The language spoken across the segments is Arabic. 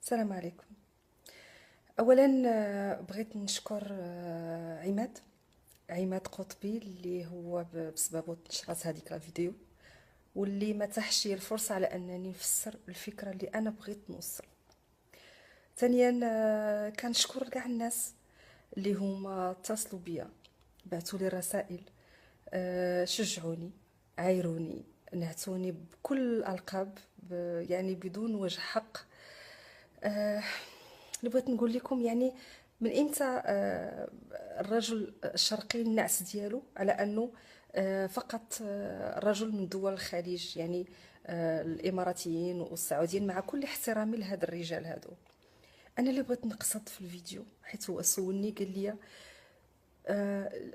السلام عليكم. اولا بغيت نشكر عماد قطبي اللي هو بسببه نشرت هذيك الفيديو، واللي ما تاحش لي الفرصه على انني نفسر الفكره اللي انا بغيت نوصل. ثانيا كنشكر كاع الناس اللي هما اتصلوا بيا، بعثوا لي رسائل، شجعوني، عايروني، نعتوني بكل الالقاب، يعني بدون وجه حق. آه، اللي بغيت نقول لكم يعني من امتى الرجل الشرقي النعس ديالو على انه فقط رجل من دول الخليج، يعني الاماراتيين والسعوديين، مع كل احترامي لهذا الرجال هادو. انا اللي بغيت نقصد في الفيديو، حيت هو سولني قال لي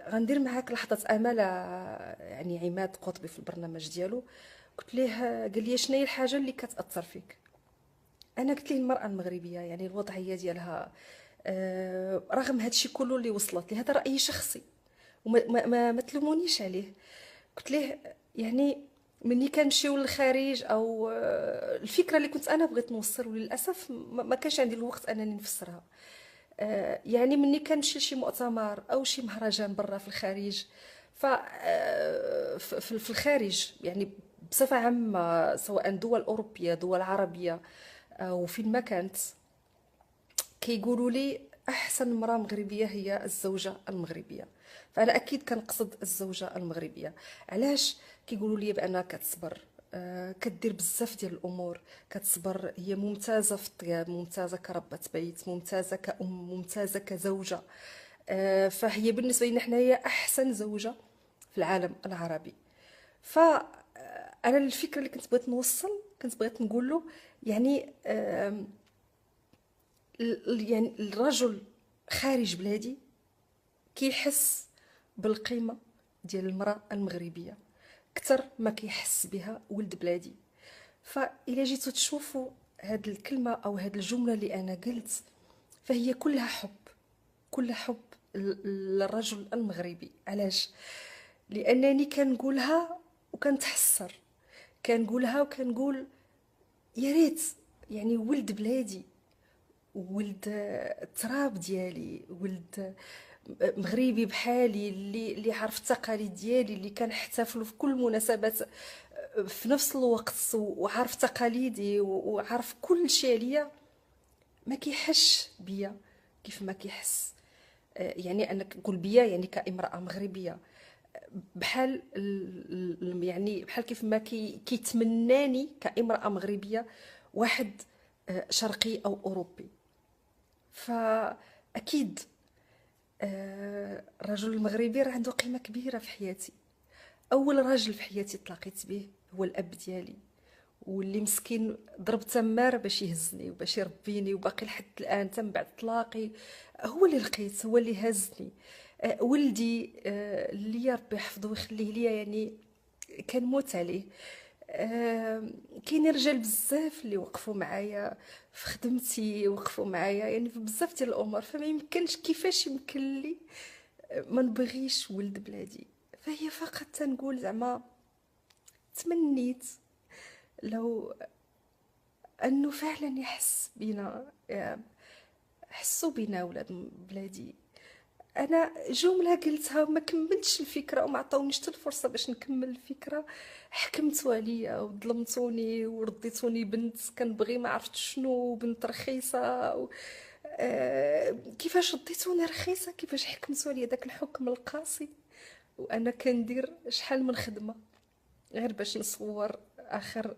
غندير معاك لحظه امل يعني عماد قطبي في البرنامج ديالو. قلت ليه قال لي شنو هي الحاجه اللي كتاثر فيك؟ انا قلت ليه المراه المغربيه يعني الوضعيه ديالها، رغم هادشي كله اللي وصلت لي، هذا رايي شخصي وما ما تلومونيش عليه. قلت ليه يعني مني كنمشيو للخارج او الفكره اللي كنت انا بغيت نوصل، وللاسف ما كانش عندي الوقت انني نفسرها. يعني مني كنمشي لشي مؤتمر او شي مهرجان برا في الخارج، ف في الخارج يعني بصفه عامه، سواء دول اوروبيه دول عربيه او فين ما كانت، كيقولوا لي احسن امراه مغربيه هي الزوجه المغربيه. فانا اكيد كنقصد الزوجه المغربيه. علاش؟ كيقولوا لي بانها كتصبر، كدير بزاف ديال الامور، كتصبر، هي ممتازه في الطياب، ممتازه كربة بيت، ممتازه كأم، ممتازه كزوجه. فهي بالنسبه لنا حنايا احسن زوجه في العالم العربي. ف انا الفكره اللي كنت بغيت نوصل، كنت بغيت نقول له يعني يعني الرجل خارج بلادي كيحس بالقيمة ديال المرأة المغربية أكثر ما كيحس بها ولد بلادي. فإلا جيتو تشوفوا هاد الكلمة أو هاد الجملة اللي أنا قلت، فهي كلها حب، كلها حب للرجل المغربي. علاش؟ لأنني كنقولها وكنتحسر، كنقولها وكنقول يا ريت يعني ولد بلادي، ولد التراب ديالي، ولد مغربي بحالي، اللي عارف التقاليد ديالي، اللي كنحتفلوا في كل مناسبات في نفس الوقت، وعارف تقاليدي وعارف كل شيء عليا، ما كيحش بيا كيف ما كيحس. يعني انا كنقول بيا يعني كامراه مغربيه، بحال يعني بحال كيف ما كيتمناني كامراه مغربيه واحد شرقي او اوروبي. فاكيد الرجل المغربي راه عنده قيمه كبيره في حياتي. اول راجل في حياتي تلاقيت به هو الاب ديالي، واللي مسكين ضرب تمار باش يهزني وباش يربيني، وباقي لحد الان تم بعد طلاقي هو اللي لقيت، هو اللي هزني. ولدي اللي يا ربي يحفظه ويخليه ليا، يعني كنموت عليه. كاين رجال بزاف اللي وقفوا معايا في خدمتي، وقفوا معايا يعني في بزاف ديال الامور، فما يمكنش، كيفاش يمكن لي ما نبغيش ولد بلادي؟ فهي فقط تنقول زعما تمنيت لو انه فعلا يحس بينا، حسوا بينا ولاد بلادي. انا جمله قلتها وما كملتش الفكره، وما عطاونيش حتى الفرصه باش نكمل الفكره. حكمتوا عليا وظلمتوني ورديتوني بنت كنبغي ما عرفت شنو، بنت رخيصه كيفاش رديتوني رخيصه، كيفاش حكمتوا عليا داك الحكم القاسي، وانا كندير شحال من خدمه غير باش نصور اخر،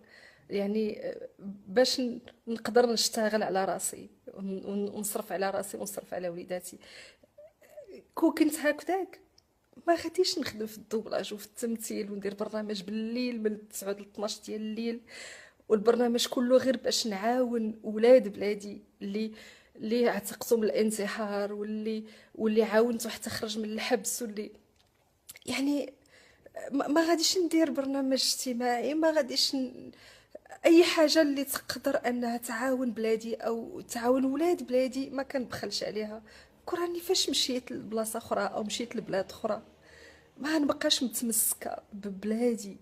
يعني باش نقدر نشتغل على راسي ونصرف على راسي ونصرف على وليداتي. كون كنت هكذاك ما غاديش نخدم في الدوبلاج وفي التمثيل وندير برنامج بالليل من 9 ل 12 ديال الليل، والبرنامج كله غير باش نعاون ولاد بلادي اللي عتقتوا من الانتحار، واللي عاونته حتى خرج من الحبس، واللي يعني ما غاديش ندير برنامج اجتماعي، ما غاديش اي حاجه اللي تقدر انها تعاون بلادي او تعاون ولاد بلادي ما كنبخلش عليها. كراني فاش مشيت لبلاصه اخرى او مشيت لبلاد اخرى ما نبقاش متمسكه ببلادي،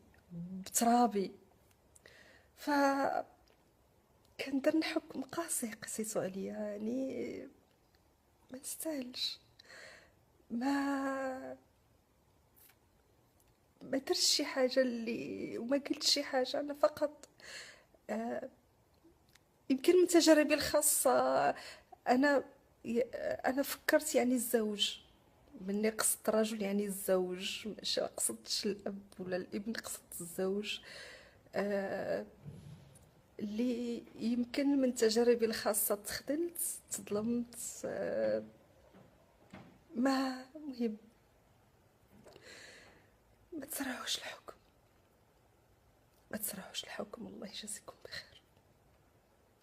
بترابي. ف كندير حكم قاسي قسيتو عليا، يعني ما نستاهلش. ما ما درتش شي حاجه اللي وما قلتش شي حاجه، انا فقط يمكن من تجاربي الخاصه. انا انا فكرت يعني الزوج، مني قصدت رجل يعني الزوج، مش قصدتش الاب ولا الابن، قصدت الزوج. آه، اللي يمكن من تجاربي الخاصة تخذلت، تظلمت. ما مهم، ما تسرعوش الحكم، ما تسرعوش الحكم. الله يجازيكم بخير.